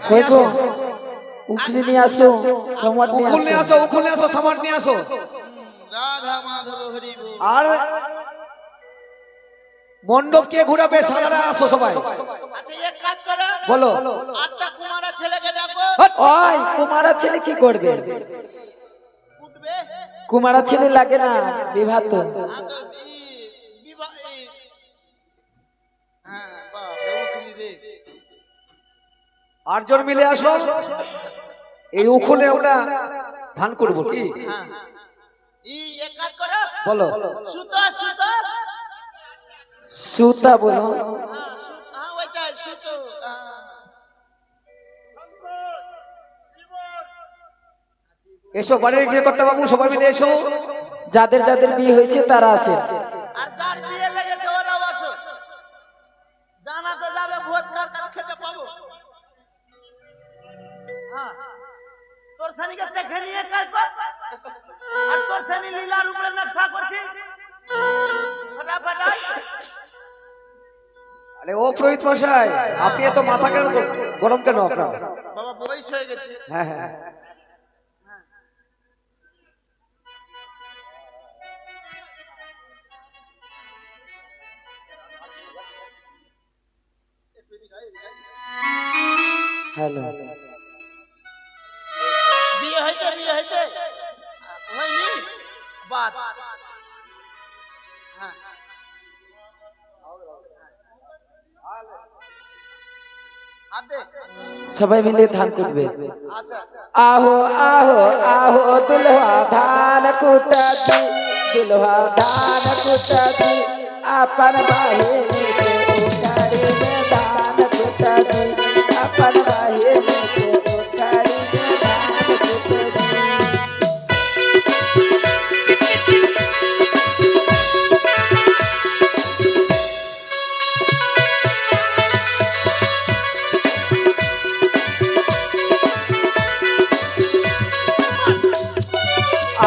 কই গো উখলি নিয়ে আসো সমাট নিয়ে উখুল নিয়ে আসো, উখুল নিয়ে আসো, সমাট নিয়ে আসো। রাধা মাধব হরি বল। আর মণ্ডপ কে ঘুরাবে? সালারা আসো সবাই। আচ্ছা এক কাজ করো, বলো। আটটা কুমারা ছেলেকে ডাকো। ওই কুমারা ছেলে কি করবে? উঠবে কুমারা ছেলে লাগে না, বিবাহ তো। হ্যাঁ বাহ বেউখলি রে। আটজন মিলে আসো, এই উখুলে আমরা ধান করব কি? হ্যাঁ এক কাজ করো, বলো। সুতো সুতো। সুতা বলো। হ্যাঁ ওইটাই সুতো। এসো বাড়ির বিয়ে করতে বাবু, সবাই মিলে এসো। যাদের যাদের বিয়ে হয়েছে তারা আসে। আর যার বিয়ে লেগেছে ওরাও আসো, জানাতে যাবে ভোজ কার কার খেতে পাবো। হ্যাঁ তোর সানিকে দেখে নিয়ে কাজ কর, আর তোর সানি লীলার উপরে নকশা করছি ফটাফট আয়। আরে ও পুরোহিত মশাই, আপনি এত মাথা কেন গরম কেন আপনার? বাবা বয়স হয়ে গেছে। হ্যাঁ হ্যাঁ হ্যালো বিয়ে হয়েছে বিয়ে হয়েছে হয়নি বাদ। হ্যাঁ হাত দে। সবাই মিলে ধান কুটবে। আচ্ছা आहो आहो आहो दुल्हा धान कुटती, दुल्हा धान कुटती, अपन बाहे में से उखाड़ी में धान कुटती, अपन बाहे में से उखाड़ी में धान कुटती।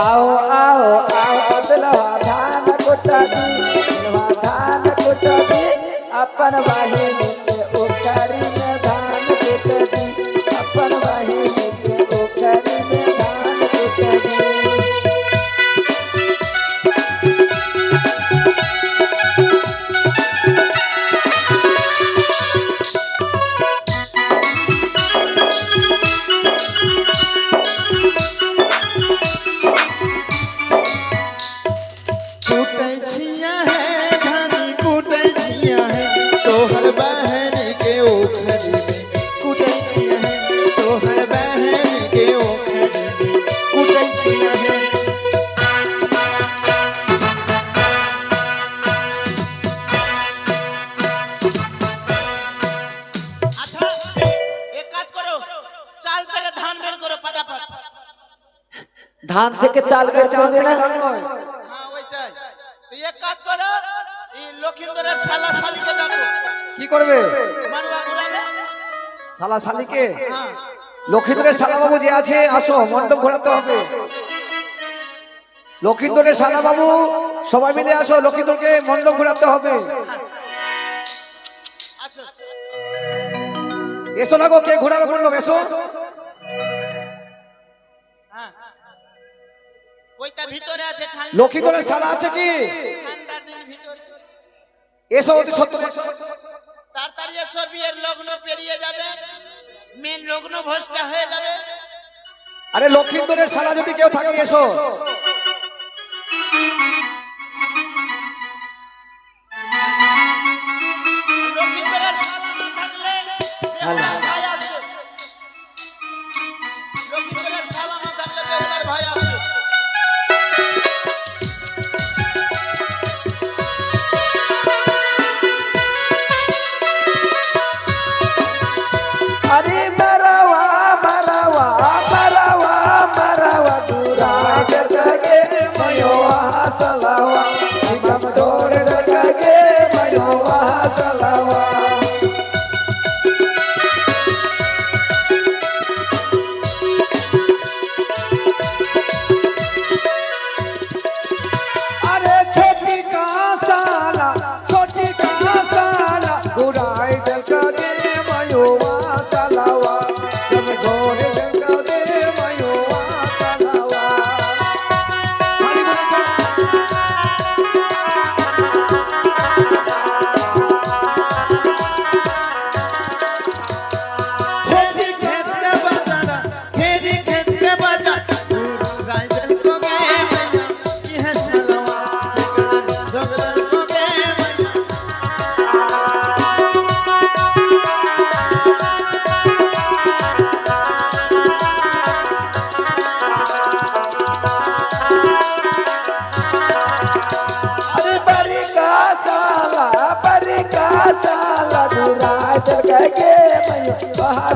आओ आओ आओ दुल्हा धान कुटती, दुल्हा धान कुटती, अपन बाहे में से उखाड़ी में धान कुटती, अपन बाहे में से उखाड़ी में धान कुटती। कुटै छिया है धानी कुटै छिया है तोहर बहन के ओखरी में। कुटै छिया है तोहर बहन के ओखरी में। कुटै छिया है। আচ্ছা এক কাজ করো, চাল থেকে ধান বের করো ফটাফট। ধান থেকে চাল বের চাল করবে থেকে না? ধান নয়। হ্যাঁ ওইটাই তো এক কাজ করো, এই লক্ষিন্দরের শালা শালিকে ডাকো, কি করবে? মারুয়া ঘুরাবে। শালা শালিকে? হ্যাঁ লক্ষিন্দরের শালা বাবু যে আছে, আসো, মণ্ডপ ঘোরাতে হবে। লক্ষিন্দরের শালা বাবু সবাই মিলে আসো, লক্ষিন্দরকে মণ্ডপ ঘোরাতে হবে। আসো। এসো না গো, কে ঘোরাবে মণ্ডপ? এসো। হ্যাঁ ওইটা ভিতরে আছে লক্ষিন্দরের শালা আছে কি? ঠান্ডার দিন ভিতরে। এসো, অতি সত্তর। তাড়াতাড়ি এসো, বিয়ের লগ্ন পেরিয়ে যাবে, মেন লগ্ন ভোজটা হয়ে যাবে। আরে লক্ষিন্দরের শালা যদি কেউ থাকে এসো। লক্ষিন্দরের শালা থাকলে হ্যালো। ভাই আসবে। লক্ষিন্দরের শালা না থাকলে বেহুলার ভাই আসবে। अरे मरवा मरवा मरवा मरवा दूरा जगे मयोवा सलावा, निगम दौड़ जगे मयोवा सलावा। अरे छोटी का साला, छोटी का साला, घुराई जगे मयोवा सलावा।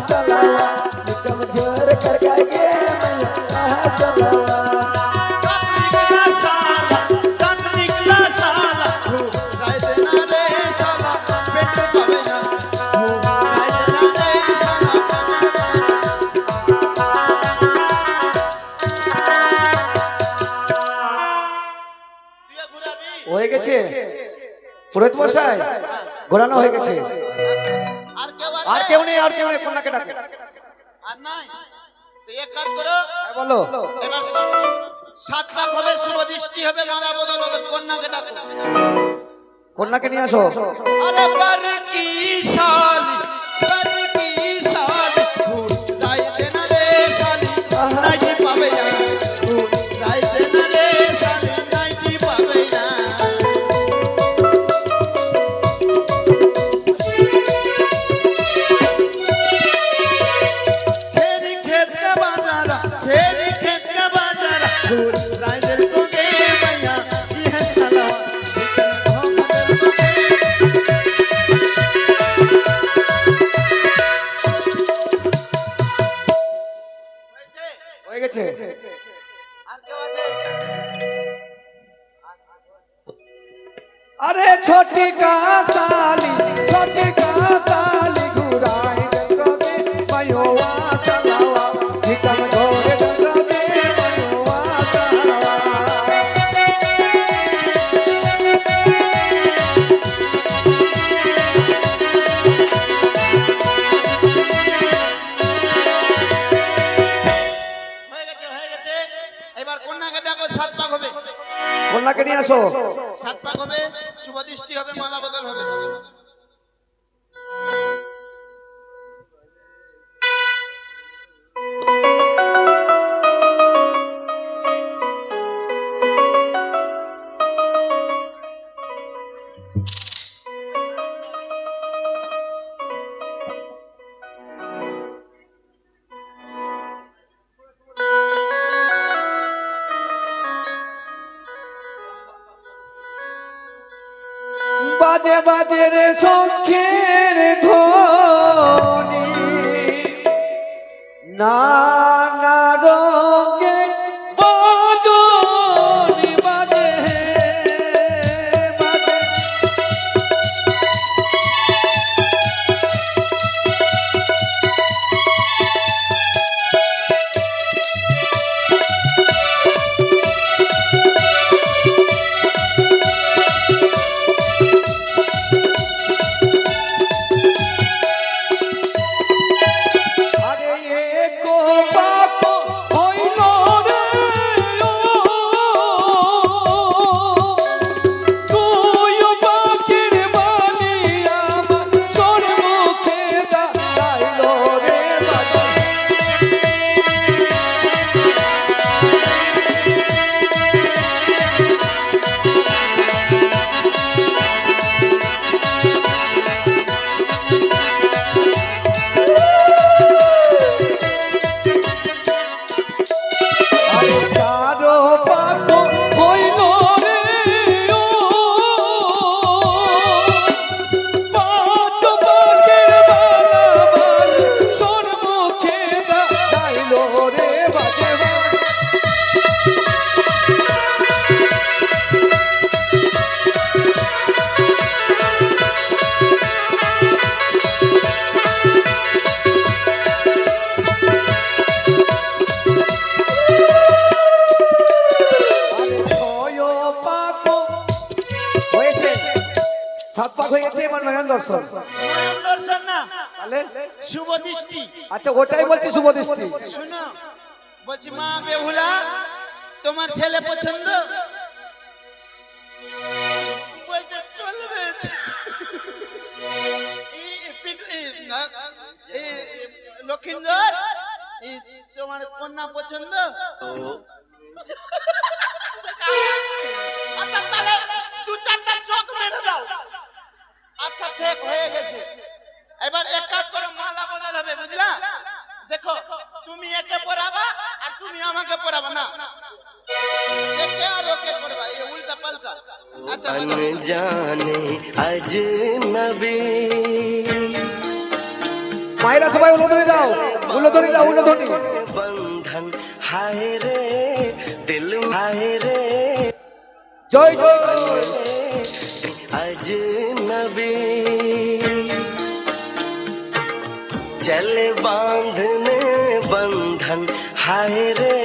सलावा कमजोर कर गए मैया सलावा হয়ে গেছে পুরোহিত মশাই ঘোরানো হয়ে গেছে আর কেউ নেই কন্যাকে ডাকে আর নাই তো এক কাজ করো বলো এবার 7 পাক হবে, শুভ দৃষ্টি হবে, মালা বদল হবে, কন্যাকে ডাকো। কন্যাকে নিয়ে আসো। আরে বার কি শালি ভূত যাইতে না রে শালি নাইটি পাবে না, ভূত যাইতে না রে শালি নাইটি পাবে না। খেরি খেত কা বাজারা ভূত রাইদের কোকে মাইয়া ইহে সালাওয়া হয়ে গেছে। আর কেউ আছে? अरे छोटी का साली घुराई गंगे मयोवा सलावा निकम घोरे गंगे मयोवा सलावा। হয়ে গেছে। এবার কন্যাকে ডাকো, 7 পাক হবে। কন্যাকে নিয়ে আসো। 7 পাক হবে, শুভ দৃষ্টি হবে, মালা বদল হবে। बाजे बाजे रे सखीर ध्वनि नाना रंगे बाजनी बाजे बाजे। দর্শন দর্শন না তাহলে শুভ দৃষ্টি। আচ্ছা ওটাই বলছি শুভ দৃষ্টি। শুনো বলছি, মা বেহুলা তোমার ছেলে পছন্দ? বলছে চলবে। লক্ষিন্দর তোমার কন্যা পছন্দ? আচ্ছা তাহলে 2-4টা চোখ মেরে দাও। আচ্ছা ঠিক হয়ে গেছে। এবার এক কাজ করো, মালা বদল হবে, বুঝলা? দেখো তুমি একে পরাবা আর তুমি আমাকে পরাবা না, একে আর ওকে করবা, এই উল্টা পাল্টা। আচ্ছা अनजाने अजनबी মায়েরা সবাই উলুধ্বনি দাও, উলুধ্বনি দাও, উলুধ্বনি। बंधन हाय रे दिल हाय रे জয় জয়। अजनबी चले बांधने बंधन हाय रे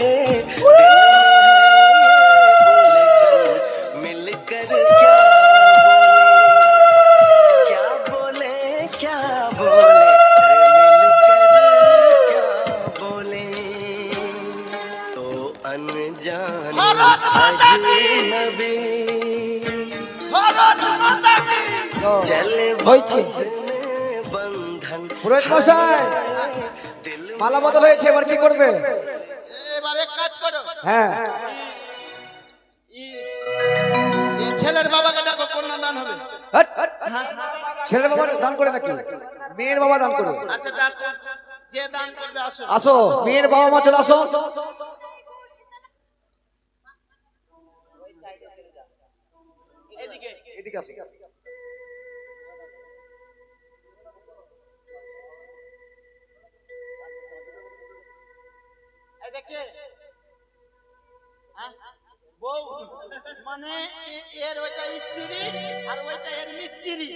मिलकर क्या बोले क्या बोले बोले तो अनजान अजनबी चले হয়েছে। बंधन পুরোহিত মশাই মালা বদল হয়েছে, এবার কি করবে? এবার এক কাজ করো, হ্যাঁ এই ছেলের বাবাকে ডাকো, কন্যাদান হবে। Hot, hot. ছেলের বাবা দান করে নাকি? মেয়ের বাবা দান করে। আচ্ছা ডাকো, যে দান করবে আসো। আসো, মেয়ের বাবা মা চলে আসো। এদিকে এদিকে আসো। এদিকে বউ মানে এর ওইটা স্ত্রী আর ওইটা এর মিস্ত্রি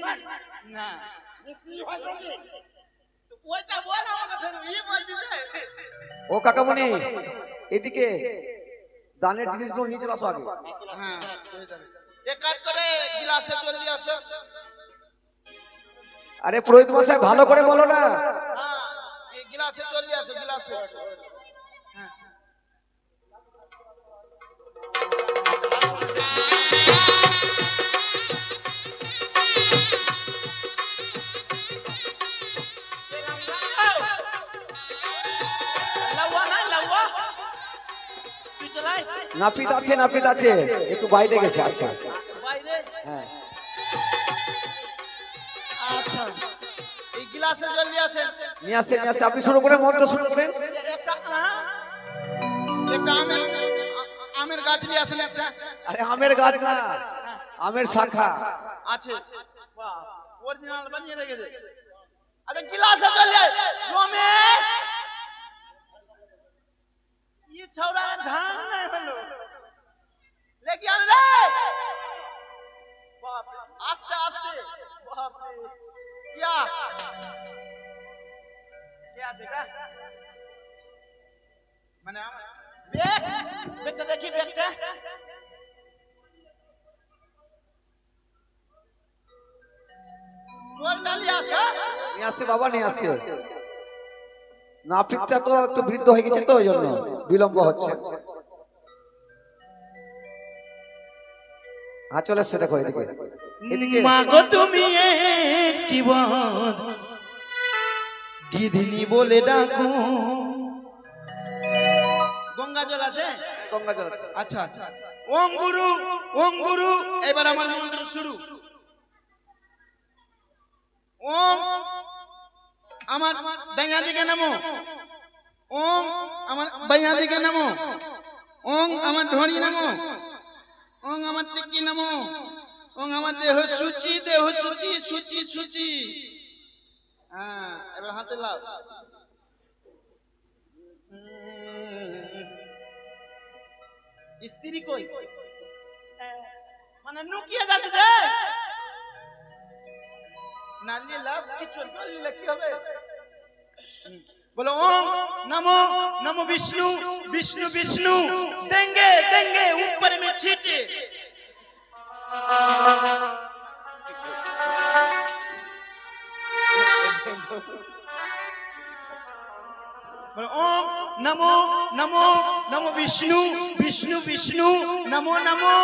না, মিস্ত্রি হয় নাকি? তো ওইটা বল আমাকে, ফের ই বলছি যে ও কাকামণি, এদিকে দানের জিনিসগুলো নিয়ে চলে আসো আগে। হ্যাঁ হয়ে যাবে। এক কাজ করে গিলাসে জলদি আসো। আরে পুরোহিত মশাই ভালো করে বলো না। হ্যাঁ এই গিলাসে জলদি আসো, গিলাসে। হ্যাঁ লাউয়া না লাউয়া তুই চলাই নাপিত আছে, নাপিত আছে, একটু বাইরে গেছে। আচ্ছা বাইরে। হ্যাঁ আচ্ছা এই গিলাসে জলদি আসেন। নিয়ে আসছে, নিয়ে আসছে। আপনি শুরু করেন, মন্ত্র শুরু করেন। একটা একটা আমের গাছ নিয়ে আসেন একটা। আরে আমের গাছ না, আমের শাখা। আছে বাহ, অরিজিনাল বানিয়ে রেখেছে। আচ্ছা গিলাসে জলদি রমেশ, ये छौड़ा ढंग नहीं हलो लेके आन रे बाप रे, आस्ते आस्ते बाप रे क्या देखा মানে বেক বেকটা দেখি, বেকটা চল ডালি আসা। নিয়ে আসছে বাবা, নিয়ে আসছে। নাপিতটা তো একটু বৃদ্ধ হয়ে গেছে, তো ওই জন্য বিলম্ব হচ্ছে। হ্যাঁ চলে এসছে, দেখো এদিকে, এদিকে। মাগো তুমি একটি বার দিদিনি বলে ডাকো। গঙ্গা জল আছে? গঙ্গা জল আছে। আচ্ছা আচ্ছা। ওম গুরু, ওম গুরু। এবার আমার মন্ত্র শুরু। ওম আমার ডাইয়া দিকে নামো, ওম আমার বাইয়া দিকে নামো, ওম আমার ঢড়ি নামো, ওম আমার টিকি নামো, ওম আমার দেহ সূচি, দেহ সূচি, সূচি সূচি। হ্যাঁ এবার হাতে লাও। স্ত্রী কই? মানে লুকিয়ে যাচ্ছে যে না নিয়ে লাভ কিছু করলে কি হবে? बोलो ओम नमो नमो विष्णु विष्णु विष्णु देंगे देंगे ऊपर में छीटे। बोलो ओम नमो नमो नमो विष्णु विष्णु विष्णु नमो नमो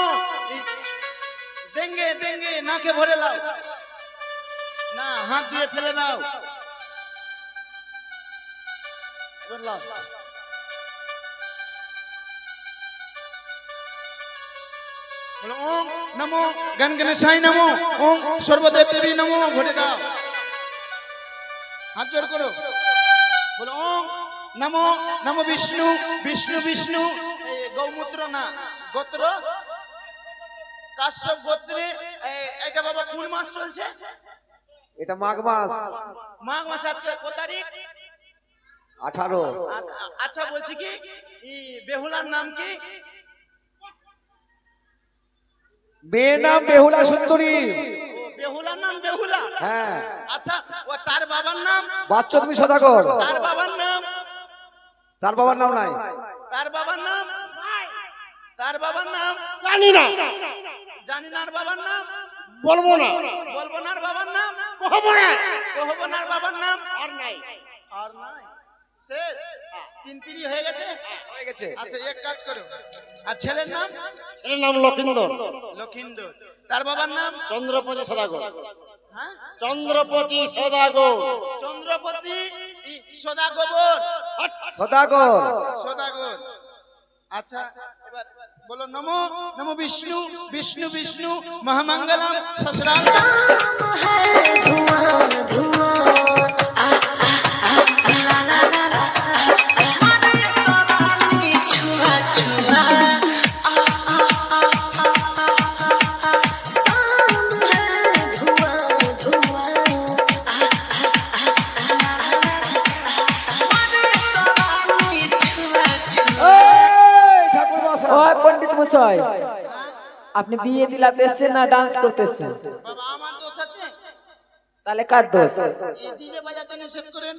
देंगे देंगे ना के भरे लाओ ना हाथ दिए फेले दाओ। बोलो ओम नमो गण गणेशाय नमो, ओम सर्वदेव देवी नमो, घटे दाओ हाथ जोड़ करो। बोलो ओम नमो नमो विष्णु विष्णु विष्णु गौमूत्र ना गोत्र काश्यप गोत्रे এটা বাবা কোন মাস চলছে? এটা মাঘ মাস মাঘ মাস আজকে কত তারিখ? 18। আচ্ছা বলছি কি বেহুলার নাম কি? মেয়ের নাম বেহুলা সুন্দরী। বেহুলার নাম বেহুলা। হ্যাঁ। আচ্ছা ও তার বাবার নাম? বাচ্চা তুমি সদাগর। তার বাবার নাম? তার বাবার নাম নাই। তার বাবার নাম? তার বাবার নাম জানি না, জানি না। আর বাবার নাম বলবো না, বলবো না। আর বাবার নাম কহবো না, কহবো না। আর বাবার নাম আর নাই। আর নাই। শেষ? তিন পিড়ি হয়ে গেছে? হয়ে গেছে। আচ্ছা এক কাজ করো। আর ছেলের নাম? ছেলের নাম লক্ষিন্দর। লক্ষিন্দর। তার বাবার নাম? চন্দ্রপতি সদাগর। হ্যাঁ? চন্দ্রপতি সদাগর। চন্দ্রপতি সদাগর। সদাগর। সদাগর। আচ্ছা এবার বলো নমো নমো বিষ্ণু বিষ্ণু বিষ্ণু মহামঙ্গলম সসরাল। এই ঠাকুর মশাই। ও পণ্ডিত মশাই, আপনি বিয়ে দিলাতেছেন না ডান্স করতেছেন? বাবা আমার দোষ আছে? তাহলে কার দোষ? এই ডিজে বাজাতে নিষেধ করেন।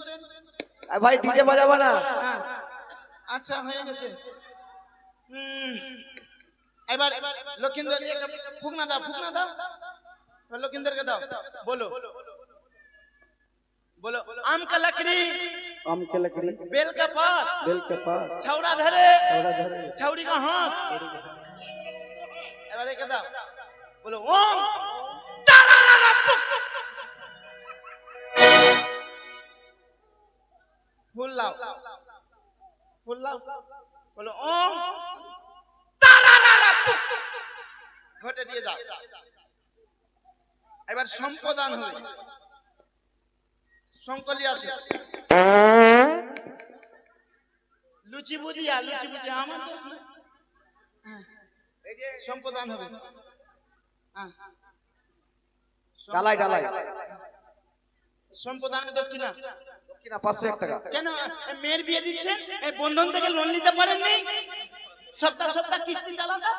ভাই ডিজে বাজাবা না। হ্যাঁ। আচ্ছা হয়ে গেছে। এবার লক্ষিন্দর ফুকনা দাও, ফুকনা দাও। লক্ষিন্দরকে দাও। বলো बोलो आम का लकड़ी, आम के लकड़ी, बेल का पात, बेल के पात, छौड़ा धरे, थोड़ा धरे, छौड़ी का हाथ। এবারে কে দাও? बोलो ओम तारारा पुक। फूल लाओ, फूल लाओ। बोलो ओम तारारा पुक। ঘটে দিয়ে দাও। এবার সম্পদান হবে। সংকলি আসে লুচি বুদিয়া, লুচি বুদিয়া আমার দোষ না। এই যে সম্পদান হবে। হ্যাঁ ডালাই ডালাই সম্পদানের দক্ষিণা দক্ষিণা 501 টাকা। কেন মেয়ের বিয়ে দিচ্ছেন? এই বন্ধন থেকে লোন নিতে পারেননি? সপ্তাহ সপ্তাহ কিস্তি চালাতা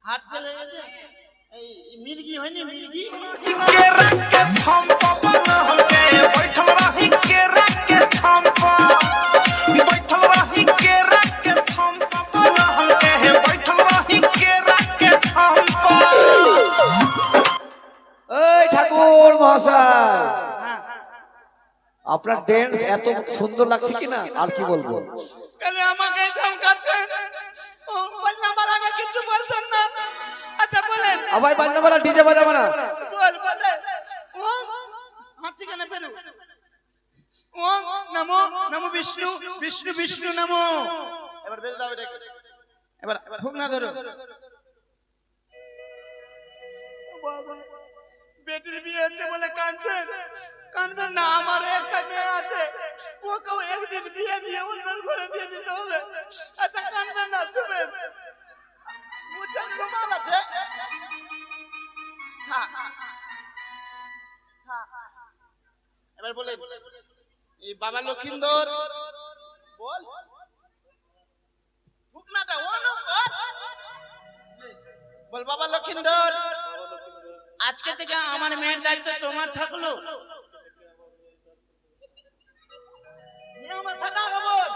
হাট ফেলে গেছে। এই মির্গি হয়নি মির্গি এই ঠাকুর মহাশয়, আপনার ড্যান্স এত সুন্দর লাগছে কিনা আর কি বলবো। কালে আমাকে ধমকাচ্ছেন, ও বাজনাওয়ালাকে কিছু বলছেন না। আচ্ছা বলেন আবার বাজনাওয়ালা ডিজে বাজাবে না। বল বলে ও হাঁচি কেন পেরু? ওম নমো নমো বিষ্ণু বিষ্ণু বিষ্ণু নমো। এবার বেল দাও এটাকে। এবার ফুকনা ধরো। বাবা বেটির বিয়ে হচ্ছে বলে কাঁদছেন? কাঁদবেন না, আমার একটা মেয়ে আছে, ওকেও একদিন বিয়ে দিয়ে অন্যের ঘরে দিয়ে দিতে হবে। আচ্ছা কাঁদবেন না, চুপেন। বুঝছেন তোমার আছে? হ্যাঁ এবার বলে এই বাবা লক্ষিন্দর বল ফুকনাটা ও নম্বর বল। বাবা লক্ষিন্দর আজকে থেকে আমার মেয়ের দায়িত্ব তোমার থাকলো। আমার থাকা খবর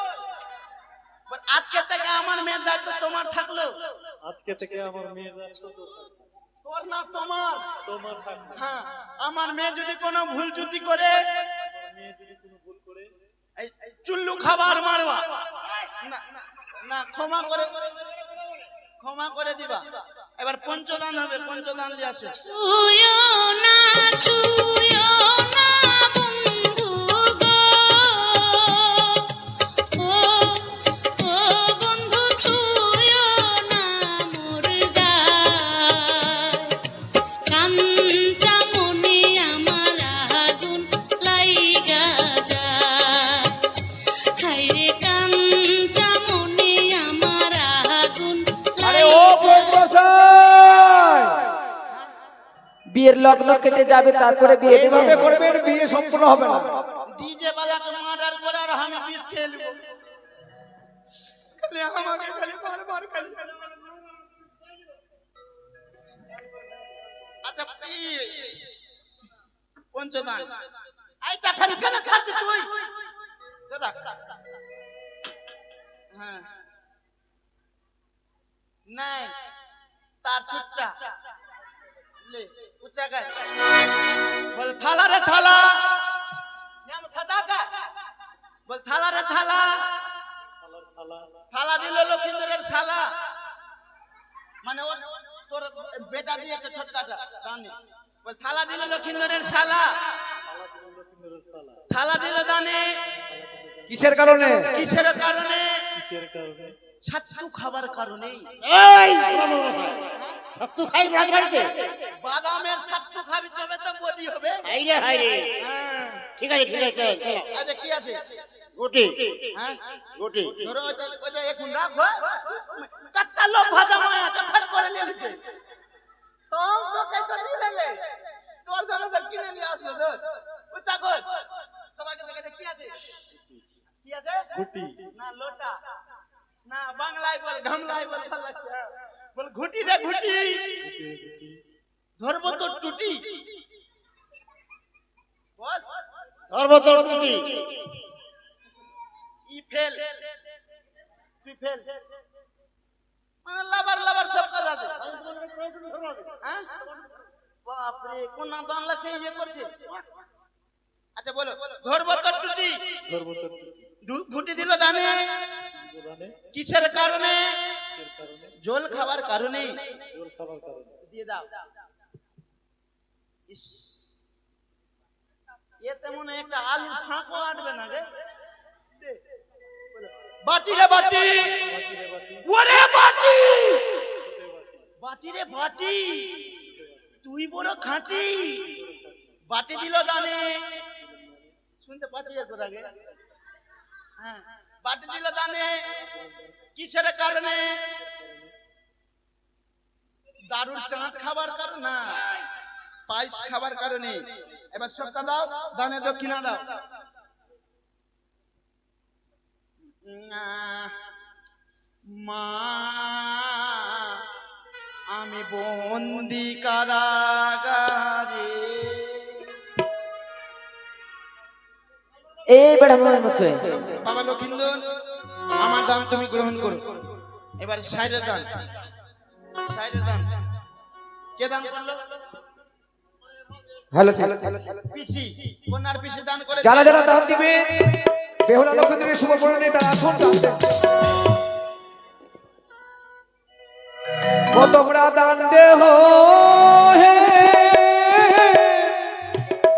বল, আজকে থেকে আমার মেয়ের দায়িত্ব তোমার থাকলো। আজকে থেকে আমার মেয়ের দায়িত্ব তোর না তোমার? তোমার থাকবে। হ্যাঁ আমার মেয়ে যদি কোনো ভুল ত্রুটি করে, মেয়ে যদি কোনো ভুল করে, এই চুল্লু খাবার মারবা না, না ক্ষমা করে, ক্ষমা করে দিবা। এবার পঞ্চদান হবে, পঞ্চদান নিয়ে আসে। ছুঁয়ো না বন্ধু গো, ও বন্ধু ছুঁয়ো না মোর গায়, কাঞ্চা মনে আমার আগুন লাইগা যায়, হায়রে কাঞ্চা মনে আমার আগুন আরে ও লাইগা মহাশয়, বিয়ের লগ্ন কেটে যাবে, তারপরে বিয়ে দেবে। এইভাবে করবেন, বিয়ে সম্পূর্ণ হবে না। ডিজে বালাকে মার্ডার করে আর আমি বিষ খেয়ে নেব। খালি আমাকে খালি বারবার খালি। আচ্ছা পঞ্চদান এই তা খালি কেন খাচ্ছিস তুই? দাদা হ্যাঁ নাই তার ছুটটা ले ऊंचा कर बोल थाला रे थाला नाम सदा का बोल थाला रे थाला थाला दिलो लखींद्रेर শালা মানে ওর তোর বেটা দিয়েছে ছোটকাটা দানে बोल থালা দিলো লখীন্দ্রের শালা থালা দিলো দানে কিসের কারণে? কিসের কারণে? কিসের কারণে? ছাতু খাবার কারণে। এই ছাতু খাই রাজবাড়িতে? বাদামের ছাতু খাবি তবে তো বডি হবে। হাইরে হাইরে, হ্যাঁ ঠিক আছে ঠিক আছে, চল চল। আরে কি আছে? গুটি, হ্যাঁ গুটি। ধরো ওটা এখন রাখো। কাটটা লোক ভাজা মায়া আছে ফট করে নিয়ে নিচে। তোম তো কই তো নিয়ে লে। তোর জন্য তো কিনে নিয়ে আসলো তো। উচ্চা কর। সবাইকে দেখে কি আছে? কি আছে? গুটি। না লোটা। না বাংলায় বল, গামলায় বল, ভালো লাগছে। বল ঘুটি রে ঘুটি। ধরবো তো টুটি। বল সর্বতর গুটি। ই ফেল তুই ফেল মানে লাভার লাভার সব কাজ আছে। হ্যাঁ বাপরে কোন না দান লাগছে ইয়ে করছে। আচ্ছা বলো ধরবো তো টুটি। ধরবো তো ঘুটি দিল দানে জানে কিসের কারণে? কিসের কারণে? জল খাবার কারণে। জল খাবার কারণে। দিয়ে দাও। ইস এ তেমন একটা আলু ফাঁকও আটবে না রে। বাটি রে বাটি, ওরে বাটি, বাটি রে বাটি, তুই বড় খাঁটি। বাটি দিল দানে, শুনতে পাচ্ছি তোর আগে। হ্যাঁ বাটি দিল দানে কিসের কারণে? দারুর চাঁদ খাবার কারণ না, পায়েস খাবার কারণে। এবার সবটা দাও, দানে দক্ষিণা দাও। মা আমি বন্দি কারাগারে। এই বেড়া মশাই, বাবা লক্ষিন্দর আমার দান তুমি গ্রহণ করো। এবার সাইডের দান, সাইডের দান কে দান করলো? হ্যালো পিসি, কন্যার পিসি দান করে। যারা যারা দান দিবে বেহুলা লক্ষিন্দরের শুভ পরিণে তারা আসুন দান। ও তোমরা দান দেহ হে,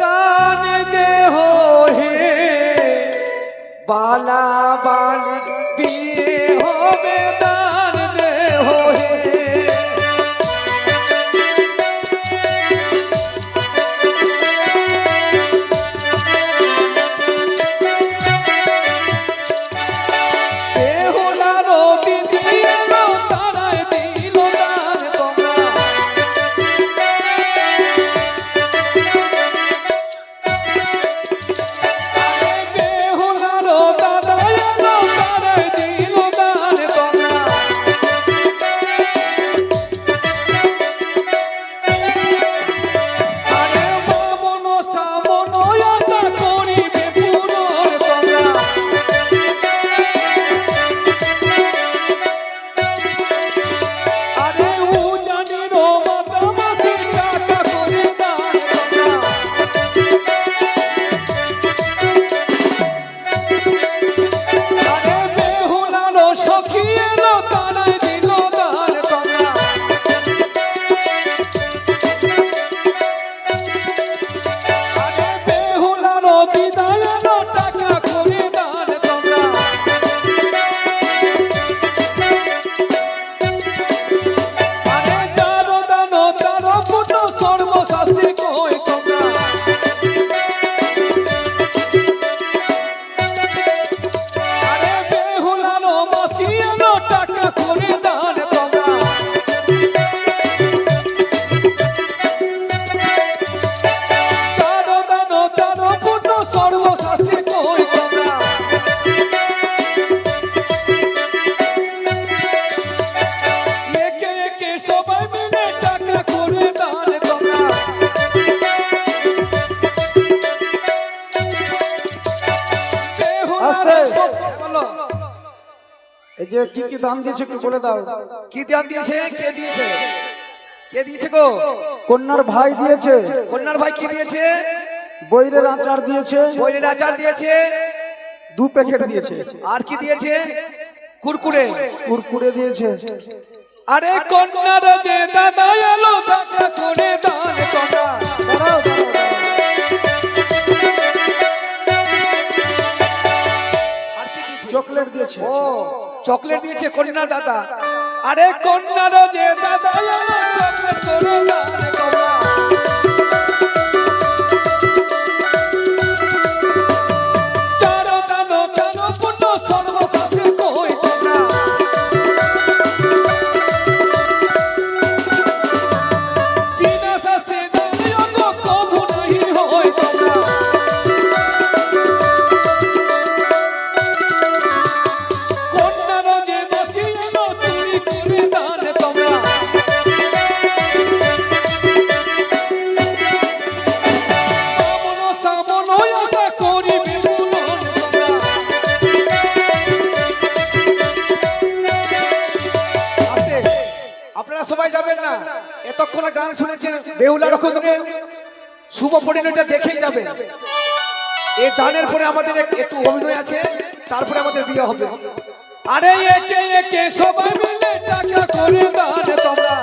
দান দেহ হে, বালা বালির বিয়ে হবে, দান দেহ হে। আস্তে। বলো এই যে কি কি দান দিয়েছে একটু বলে দাও। কি দান দিয়েছে? কে দিয়েছে? কে দিয়েছে গো? কন্যার ভাই দিয়েছে, কন্যার ভাই কি দিয়েছে? বইরের আচার দিয়েছে, বইয়ের আচার দিয়েছে, 2 প্যাকেট দিয়েছে, আর কি দিয়েছে? কুরকুরে। কুরকুরে দিয়েছে। আরে কন্যার যে দাদা এলো দাদা করে দান কন্যা। দাঁড়াও, দাঁড়াও, দাঁড়াও। আর কি দিয়েছে? চকলেট দিয়েছে। ও চকলেট দিয়েছে কন্যার দাদা। আরে কন্যার যে দাদা এলো চকলেট করে দান কন্যা। চারো দানো চারো পুণ্য সর্বশাস্ত্রে কই তোমরা। বিনা শাস্ত্রে দাঁড়িয়ে তো কভু নাহি হয় তোমরা। কন্যার যে বসি এলো চুরি করে দান তোমরা। সামন সামন হইয়া করিবে মুনন তোমরা। আস্তে, আপনারা সবাই যাবেন না, এতক্ষণে গান শুনেছেন বেহুলা রকমের শুভ পরিণয়টা দেখেই যাবেন। এই দানের পরে আমাদের একটু অভিনয় আছে, তারপরে আমাদের বিয়ে হবে। আরে একে একে সবাই মিলে টাকা করে দান তোমরা।